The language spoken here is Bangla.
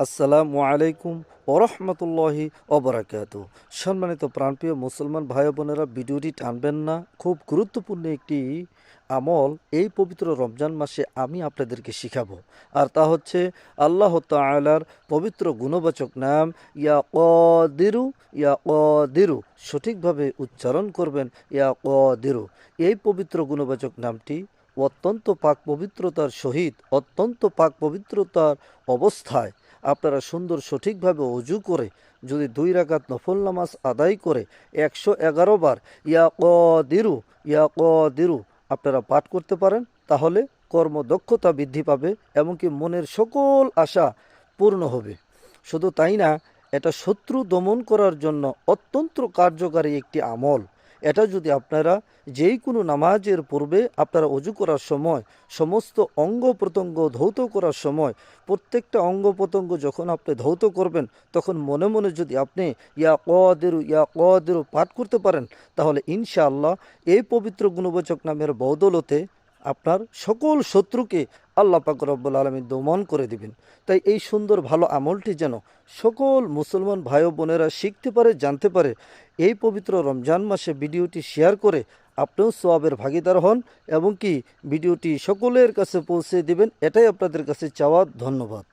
আসসালামু আলাইকুম ওরহমতুল্লাহি ওবরাকাতু। সম্মানিত প্রাণপ্রিয় মুসলমান ভাই বোনেরা, ভিডিওটি টানবেন না, খুব গুরুত্বপূর্ণ একটি আমল এই পবিত্র রমজান মাসে আমি আপনাদেরকে শিখাবো। আর তা হচ্ছে আল্লাহ তাআলার পবিত্র গুণবাচক নাম ইয়া কদিরু। ইয়া কদিরু সঠিকভাবে উচ্চারণ করবেন, ইয়া কদিরু। এই পবিত্র গুণবাচক নামটি অত্যন্ত পাক পবিত্রতার সহিত, অত্যন্ত পাক পবিত্রতার অবস্থায় আপনারা সুন্দর সঠিকভাবে অজু করে যদি 2 রাকাত নফল নামাজ আদায় করে 111 বার ইয়া কদিরু, ইয়া কদিরু আপনারা পাঠ করতে পারেন, তাহলে কর্মদক্ষতা বৃদ্ধি পাবে, এমনকি মনের সকল আশা পূর্ণ হবে। শুধু তাই না, এটা শত্রু দমন করার জন্য অত্যন্ত কার্যকারী একটি আমল। এটা যদি আপনারা যেই কোনো নামাজের পূর্বে আপনারা অজু করার সময় সমস্ত অঙ্গ প্রত্যঙ্গ ধৌত করার সময় প্রত্যেকটা অঙ্গ প্রত্যঙ্গ যখন আপনি ধৌত করবেন, তখন মনে মনে যদি আপনি ইয়া কদিরু, ইয়া কদিরু পাঠ করতে পারেন, তাহলে ইনশাআল্লাহ এই পবিত্র গুণবাচক নামের বদৌলতে আপনার সকল শত্রুকে আল্লাহ পাক রব্বুল আলামিন দমন করে দিবেন। তাই এই সুন্দর ভালো আমলটি যেন সকল মুসলমান ভাই ও বোনেরা শিখতে পারে, জানতে পারে, এই পবিত্র রমজান মাসে ভিডিওটি শেয়ার করে আপনিও সওয়াবের ভাগিদার হন এবং কি ভিডিওটি সকলের কাছে পৌঁছে দিবেন, এটাই আপনাদের কাছে চাওয়া। ধন্যবাদ।